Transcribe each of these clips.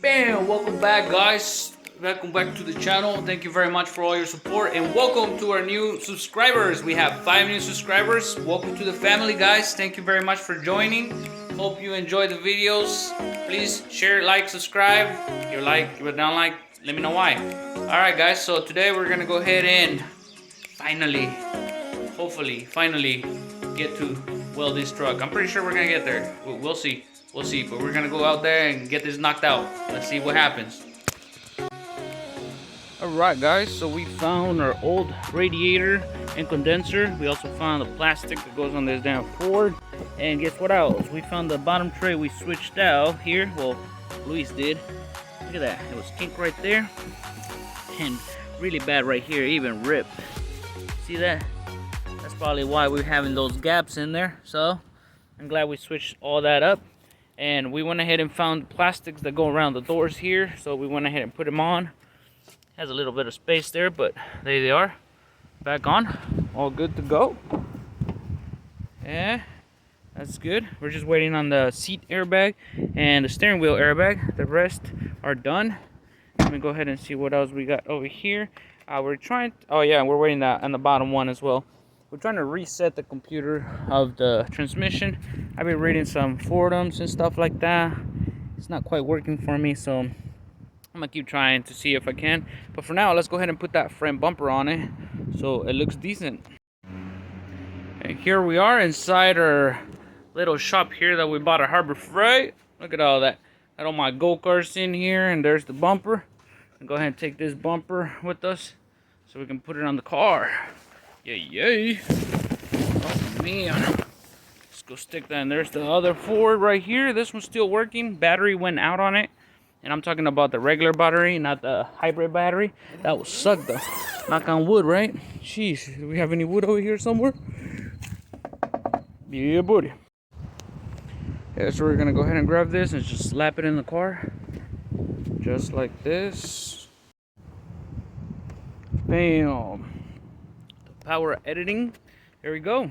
Bam! Welcome back, guys. Welcome back to the channel. Thank you very much for all your support and welcome to our new subscribers. We have 5 new subscribers. Welcome to the family, guys. Thank you very much for joining. Hope you enjoy the videos. Please share, like, subscribe. If you like, if you don't like, let me know why. Alright, guys. So today we're gonna go ahead and finally get to weld this truck. I'm pretty sure we're gonna get there. We'll see. We'll see. But we're gonna go out there and get this knocked out. Let's see what happens. Alright, guys, so we found our old radiator and condenser. We also found the plastic that goes on this damn Ford. And guess what else? We found the bottom tray we switched out here. Well, Luis did. Look at that. It was kink right there. And really bad right here, even ripped. See that? That's probably why we're having those gaps in there. So I'm glad we switched all that up. And we went ahead and found plastics that go around the doors here. So we went ahead and put them on. Has a little bit of space there, but there they are. Back on. All good to go. Yeah, that's good. We're just waiting on the seat airbag and the steering wheel airbag. The rest are done. Let me go ahead and see what else we got over here. We're trying, oh yeah, we're waiting that on the bottom one as well. We're trying to reset the computer of the transmission. I've been reading some forums and stuff like that. It's not quite working for me, so I'm gonna keep trying to see if I can. But for now, let's go ahead and put that front bumper on it so it looks decent. And here we are inside our little shop here that we bought at Harbor Freight. Look at all that. Got all my go-karts in here, and there's the bumper. And go ahead and take this bumper with us so we can put it on the car. Yay. Oh man. Let's go stick that in. There's the other Ford right here. This one's still working. Battery went out on it. And I'm talking about the regular battery, not the hybrid battery. That would suck though. Knock on wood, right? Jeez, do we have any wood over here somewhere? Yeah, buddy. Yeah, so we're gonna go ahead and grab this and just slap it in the car. Just like this. Bam. The power editing. There we go.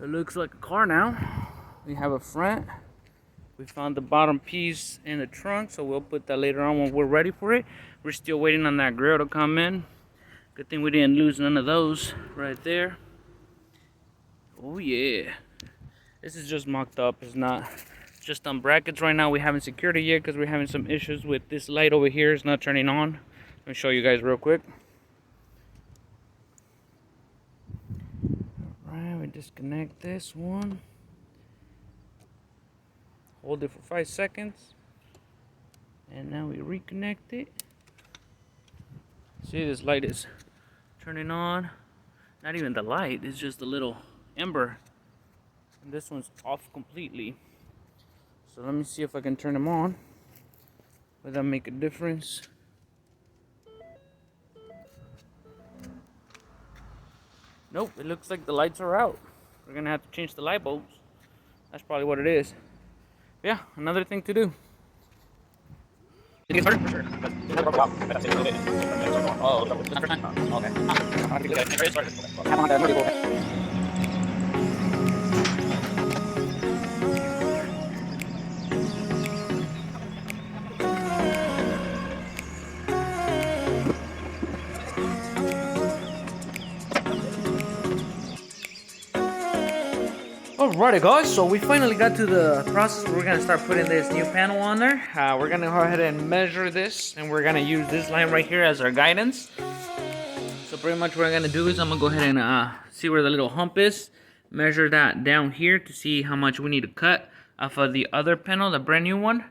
It looks like a car now. We have a front. We found the bottom piece in the trunk, so we'll put that later on when we're ready for it. We're still waiting on that grill to come in. Good thing we didn't lose none of those right there. Oh yeah. This is just mocked up. It's not just on brackets right now. We haven't secured it yet because we're having some issues with this light over here. It's not turning on. Let me show you guys real quick. Alright, we disconnect this one. Hold it for 5 seconds. And now we reconnect it. See, this light is turning on. Not even the light, it's just a little ember. And this one's off completely. So let me see if I can turn them on. Would that make a difference? Nope, it looks like the lights are out. We're gonna have to change the light bulbs. That's probably what it is. Yeah, another thing to do. Did it get started? For sure. Oh, it's not first time? Oh, okay. Alrighty guys, so we finally got to the process where we're going to start putting this new panel on there. We're going to go ahead and measure this, and we're going to use this line right here as our guidance. So pretty much what I'm going to do is I'm going to go ahead and see where the little hump is. Measure that down here to see how much we need to cut off of the other panel, the brand new one.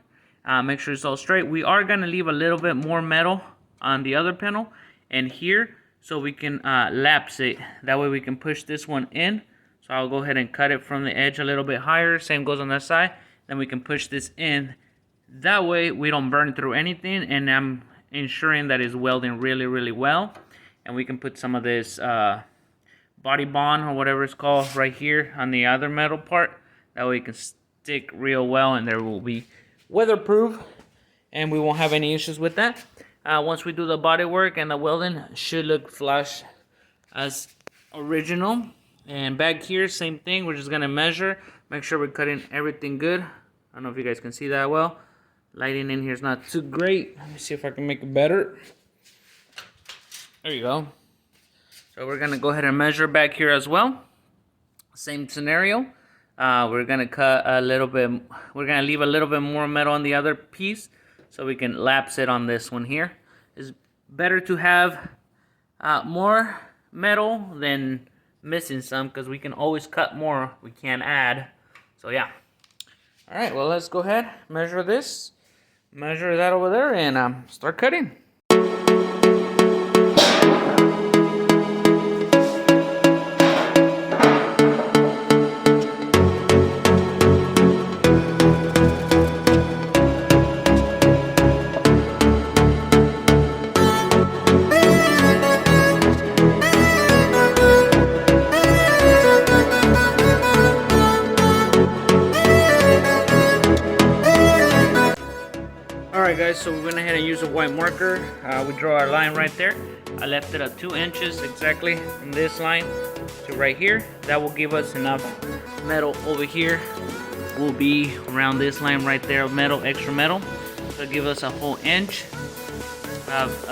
Make sure it's all straight. We are going to leave a little bit more metal on the other panel and here so we can lapse it. That way we can push this one in. So I'll go ahead and cut it from the edge a little bit higher. Same goes on that side. Then we can push this in. That way we don't burn through anything, and I'm ensuring that it's welding really, really well. And we can put some of this body bond or whatever it's called right here on the other metal part. That way it can stick real well, and there will be weatherproof, and we won't have any issues with that. Once we do the body work and the welding, it should look flush as original. And back here, same thing. We're just gonna measure, make sure we're cutting everything good. I don't know if you guys can see that well. Lighting in here is not too great. Let me see if I can make it better. There you go. So we're gonna go ahead and measure back here as well. Same scenario. We're gonna cut a little bit. We're gonna leave a little bit more metal on the other piece, so we can lapse it on this one here. It's better to have more metal than missing some, because we can always cut more. We can add. So yeah. All right. Well, let's go ahead, measure this, measure that over there, and start cutting. Alright guys, so we went ahead and used a white marker. We draw our line right there. I left it at 2 inches exactly from this line to right here. That will give us enough metal over here. Will be around this line right there of metal, extra metal. So give us a whole inch of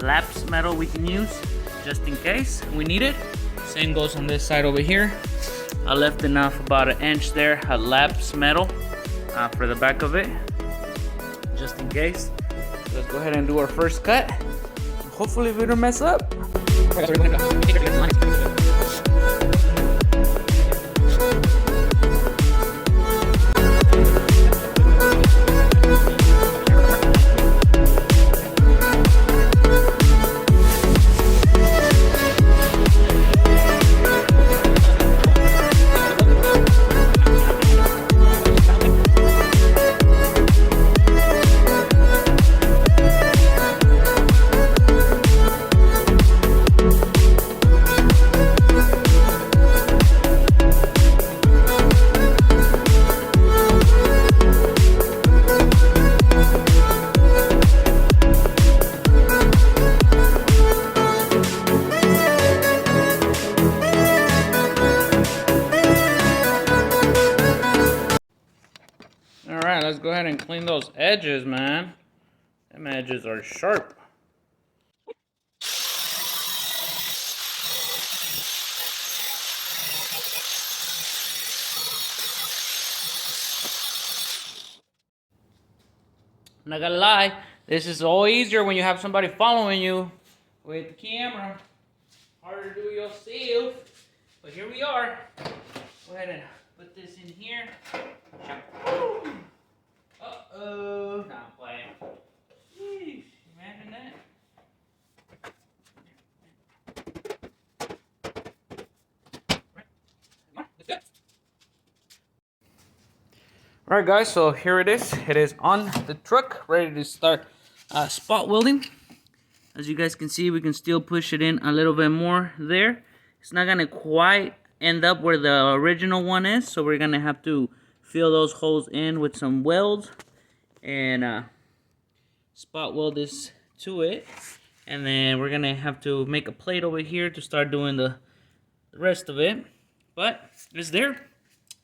lapse metal we can use just in case we need it. Same goes on this side over here. I left enough, about 1 inch there, of lapse metal for the back of it, just in case. Let's go ahead and do our first cut. Hopefully we don't mess up. Alright, let's go ahead and clean those edges, man. Them edges are sharp. I'm not gonna lie, this is all easier when you have somebody following you with the camera. Harder to do yourself, but here we are. Go ahead and put this in here. Uh-oh. Nah, I'm playing. Sheesh, imagine that. Alright guys, so here it is. It is on the truck, ready to start spot welding. As you guys can see, we can still push it in a little bit more there. It's not gonna quite end up where the original one is, so we're gonna have to fill those holes in with some welds and spot weld this to it. And then we're gonna have to make a plate over here to start doing the rest of it. But it's there.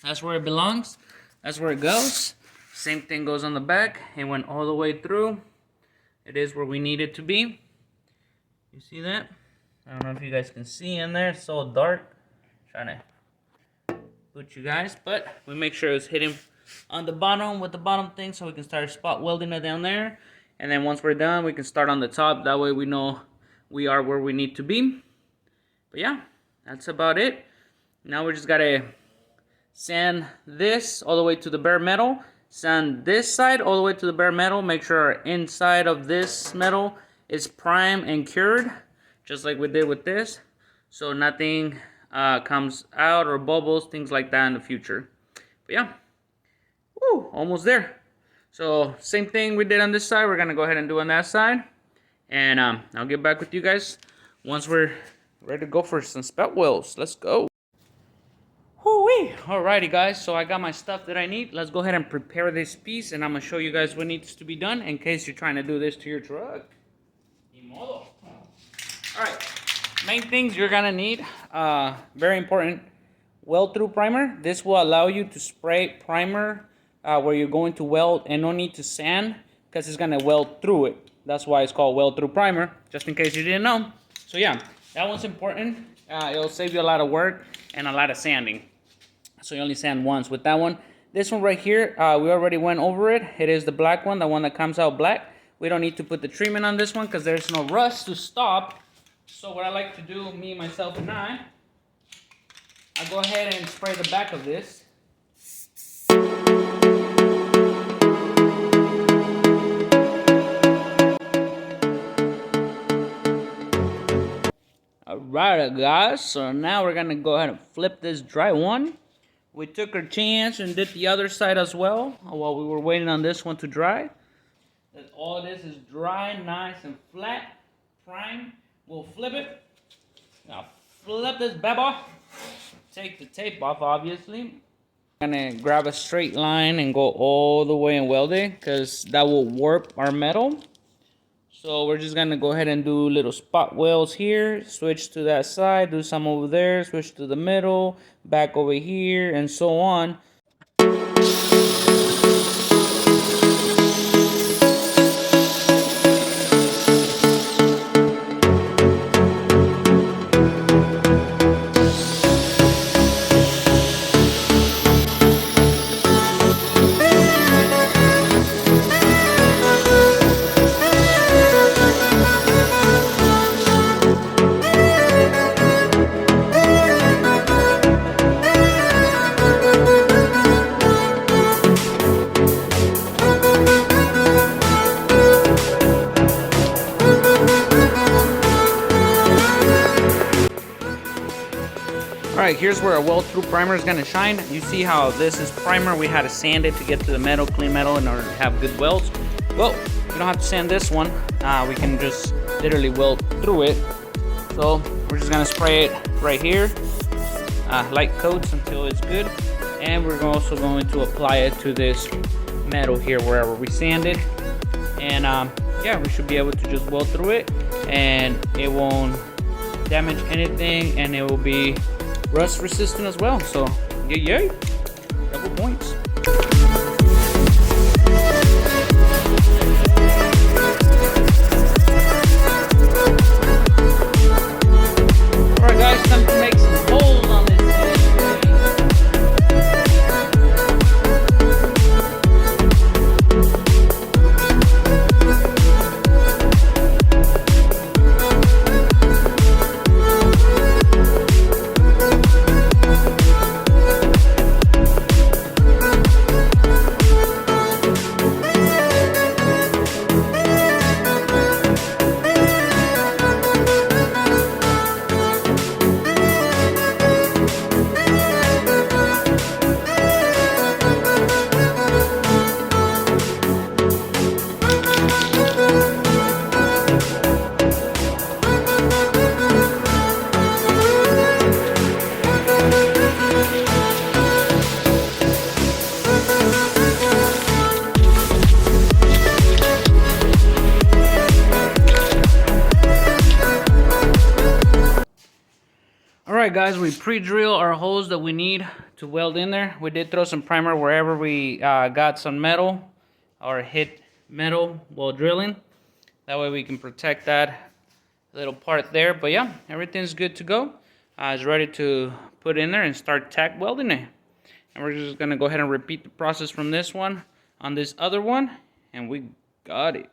That's where it belongs. That's where it goes. Same thing goes on the back. It went all the way through. It is where we need it to be. You see that? I don't know if you guys can see in there. It's so dark. Trying to put you guys, but we make sure it's hitting on the bottom with the bottom thing, so we can start spot welding it down there. And then once we're done, we can start on the top. That way we know we are where we need to be. But yeah, that's about it. Now we just gotta sand this all the way to the bare metal. Sand this side all the way to the bare metal. Make sure our inside of this metal is primed and cured, just like we did with this, so nothing comes out or bubbles, things like that in the future. But yeah, woo, almost there. So same thing we did on this side, we're gonna go ahead and do on that side, and I'll get back with you guys once we're ready to go for some spout welds. Let's go. Whoo-wee. Alrighty guys, so I got my stuff that I need. Let's go ahead and prepare this piece, and I'm gonna show you guys what needs to be done in case you're trying to do this to your truck. Alright, main things you're gonna need, very important, weld through primer. This will allow you to spray primer where you're going to weld, and no need to sand because it's gonna weld through it. That's why it's called weld through primer, just in case you didn't know. So yeah, that one's important. It'll save you a lot of work and a lot of sanding. So you only sand once with that one. This one right here, we already went over it. It is the black one, the one that comes out black. We don't need to put the treatment on this one because there's no rust to stop. So what I like to do, me, myself, and I go ahead and spray the back of this. Alright guys, so now we're gonna go ahead and flip this dry one. We took our chance and did the other side as well while we were waiting on this one to dry. That all this is dry, nice and flat, prime. We'll flip it. Now flip this bad boy. Take the tape off, obviously. I'm gonna grab a straight line and go all the way and weld it because that will warp our metal. So we're just gonna go ahead and do little spot welds here, switch to that side, do some over there, switch to the middle, back over here, and so on. Alright, here's where a weld through primer is going to shine. You see how this is primer. We had to sand it to get to the metal, clean metal, in order to have good welds. Well, we don't have to sand this one. We can just literally weld through it. So we're just going to spray it right here. Light coats until it's good. And we're also going to apply it to this metal here wherever we sand it. And yeah, we should be able to just weld through it. And it won't damage anything. And it will be rust resistant as well. So yay, double points. Alright guys, time to make some holes on this Alright guys, we pre-drill our holes that we need to weld in there. We did throw some primer wherever we got some metal or hit metal while drilling. That way we can protect that little part there. But yeah, everything's good to go. It's ready to put in there and start tack welding it. And we're just going to go ahead and repeat the process from this one on this other one. And we got it.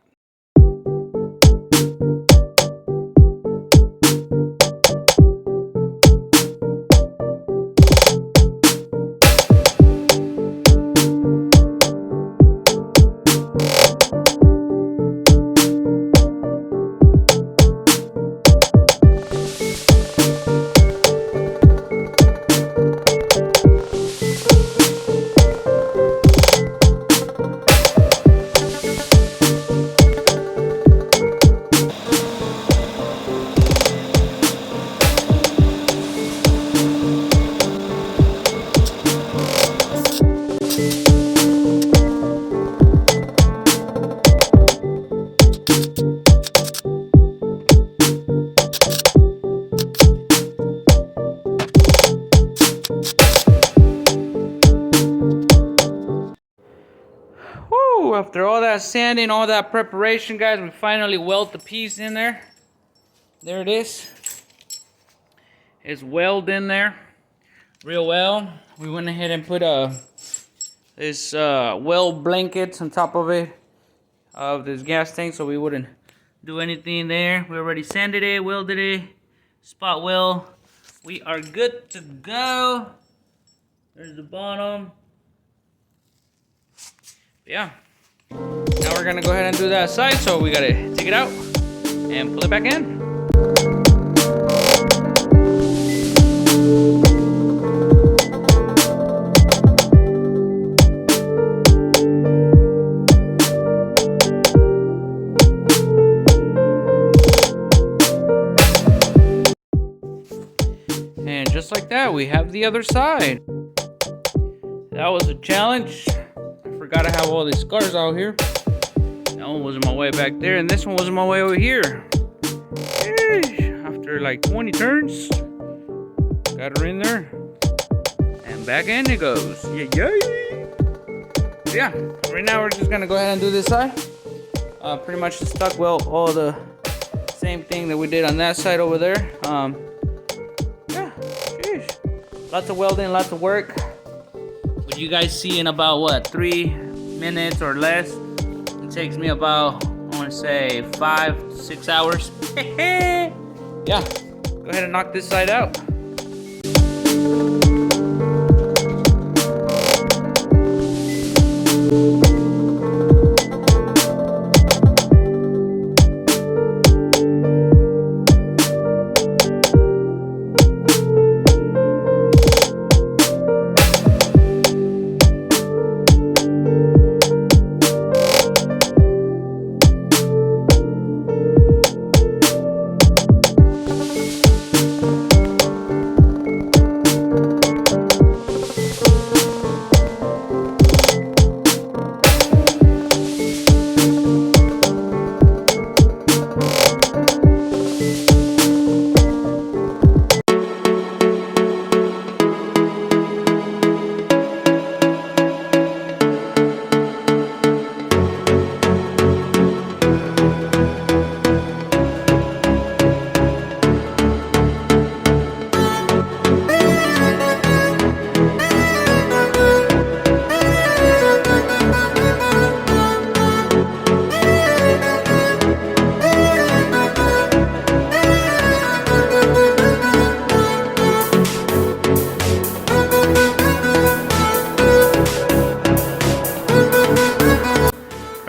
Woo! After all that sanding, all that preparation, guys, we finally weld the piece in there. There it is. It's welded in there real well. We went ahead and put this weld blankets on top of it, of this gas tank, so we wouldn't do anything there. We already sanded it, welded it, spot weld. We are good to go. There's the bottom. Yeah. Now we're gonna go ahead and do that side, so we gotta take it out and pull it back in. And just like that, we have the other side. That was a challenge. I forgot I have all these scars out here. That one was in my way back there, and this one was in my way over here. Yeesh. After like 20 turns, got her in there, and back in it goes. Yeah. Right now we're just gonna go ahead and do this side. Pretty much stuck weld all the same thing that we did on that side over there. Yeah. Sheesh. Lots of welding, lots of work. What you guys see in about what, 3 minutes or less? It takes me about, I want to say 5 to 6 hours. Yeah, go ahead and knock this side out.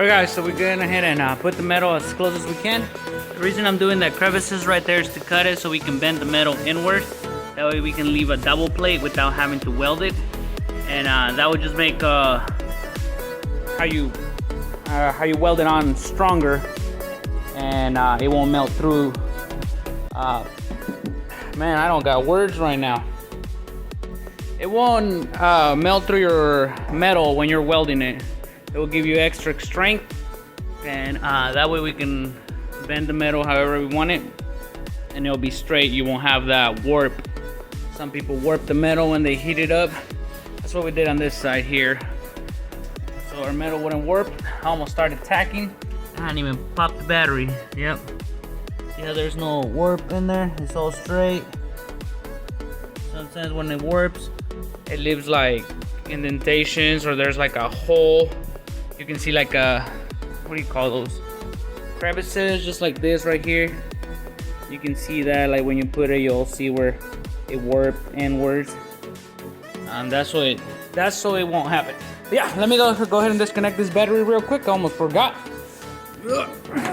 Alright guys, so we're going ahead and put the metal as close as we can. The reason I'm doing the crevices right there is to cut it so we can bend the metal inward. That way we can leave a double plate without having to weld it. And that would just make how you weld it on stronger, and it won't melt through. Man, I don't got words right now. It won't melt through your metal when you're welding it. It will give you extra strength, and that way we can bend the metal however we want it, and it'll be straight. You won't have that warp. Some people warp the metal when they heat it up. That's what we did on this side here. So our metal wouldn't warp. I almost started tacking. I hadn't even popped the battery. Yep. See how there's no warp in there? It's all straight. Sometimes when it warps, it leaves like indentations, or there's like a hole. You can see like a, what do you call those? Crevices, just like this right here. You can see that, like when you put it, you'll see where it warped inwards. That's so it won't happen. But yeah, let me go ahead and disconnect this battery real quick. I almost forgot.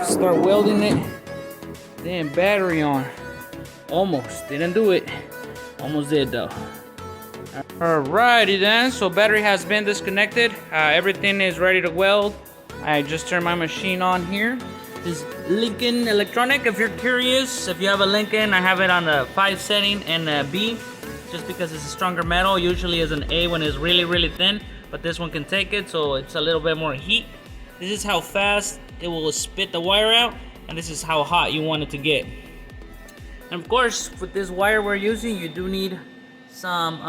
Start welding it. Damn battery on. Almost didn't do it. Almost did though. Alrighty then, so battery has been disconnected. Everything is ready to weld. I just turned my machine on here. This Lincoln Electronic, if you're curious, if you have a Lincoln, I have it on the 5 setting and a B, just because it's a stronger metal. Usually is an A when it's really thin, but this one can take it, so it's a little bit more heat. This is how fast it will spit the wire out, and this is how hot you want it to get. And of course, with this wire we're using, you do need some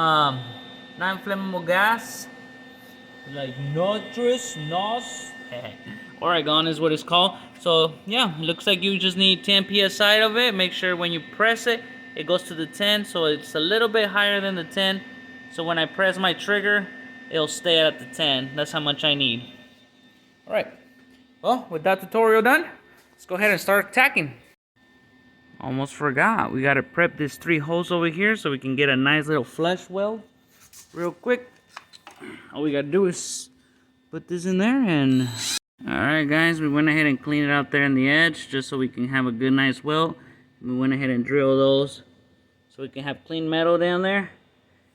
non-flammable gas, like NOS, Oregon is what it's called. So yeah, it looks like you just need 10 psi of it. Make sure when you press it, it goes to the 10, so it's a little bit higher than the 10. So when I press my trigger, it'll stay at the 10. That's how much I need. All right. Well, with that tutorial done, let's go ahead and start tacking. Almost forgot. We gotta prep these 3 holes over here so we can get a nice little flush weld real quick. All we gotta do is put this in there and... Alright guys, we went ahead and cleaned it out there in the edge just so we can have a good nice weld. We went ahead and drilled those so we can have clean metal down there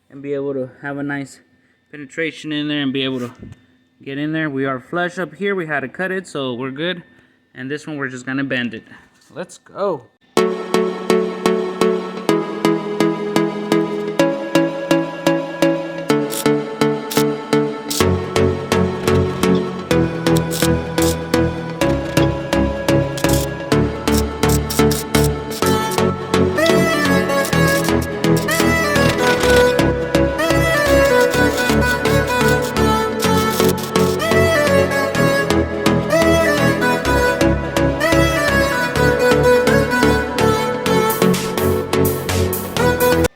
and be able to have a nice penetration in there and be able to get in there. We are flush up here. We had to cut it, so we're good. And this one we're just gonna bend it. Let's go.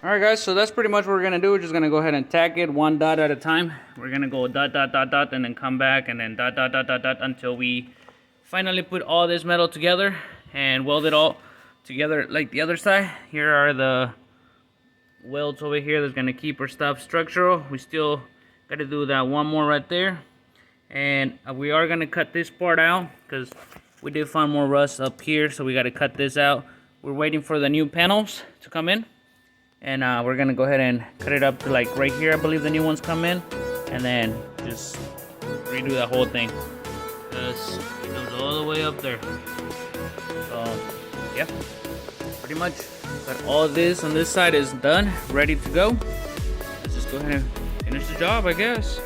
Alright guys, so that's pretty much what we're going to do. We're just going to go ahead and tack it 1 dot at a time. We're going to go dot, dot, dot, dot, and then come back, and then dot, dot, dot, dot, dot, until we finally put all this metal together and weld it all together like the other side. Here are the welds over here that's going to keep our stuff structural. We still got to do that one more right there. And we are going to cut this part out because we did find more rust up here, so we got to cut this out. We're waiting for the new panels to come in. And we're gonna go ahead and cut it up to like right here. I believe the new ones come in, and then just redo that whole thing because it goes all the way up there. So yeah, pretty much got all this on this side is done, ready to go. Let's just go ahead and finish the job, I guess.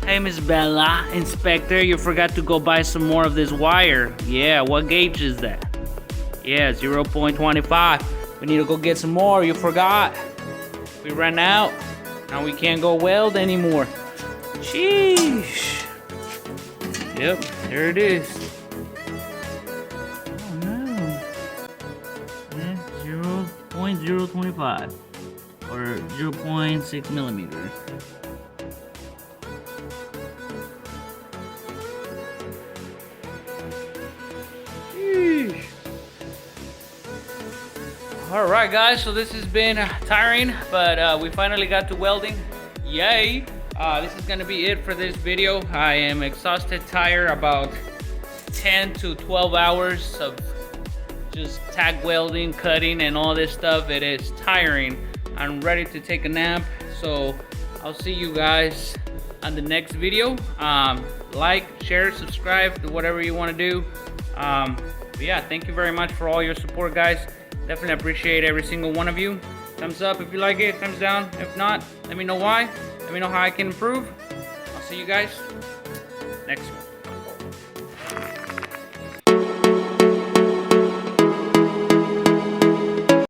Hey, Miss Bella, Inspector, you forgot to go buy some more of this wire. Yeah, what gauge is that? Yeah, 0.25. We need to go get some more, you forgot. We ran out. Now we can't go weld anymore. Sheesh. Yep, there it is. Oh no. Yeah, 0.025 or 0.6 millimeters. Alright guys, so this has been tiring, but we finally got to welding. Yay! This is gonna be it for this video. I am exhausted, tired, about 10 to 12 hours of just tack welding, cutting, and all this stuff. It is tiring. I'm ready to take a nap, so I'll see you guys on the next video. Like, share, subscribe, do whatever you want to do. But yeah, thank you very much for all your support, guys. Definitely appreciate every single one of you. Thumbs up if you like it, thumbs down if not. Let me know why. Let me know how I can improve. I'll see you guys next one.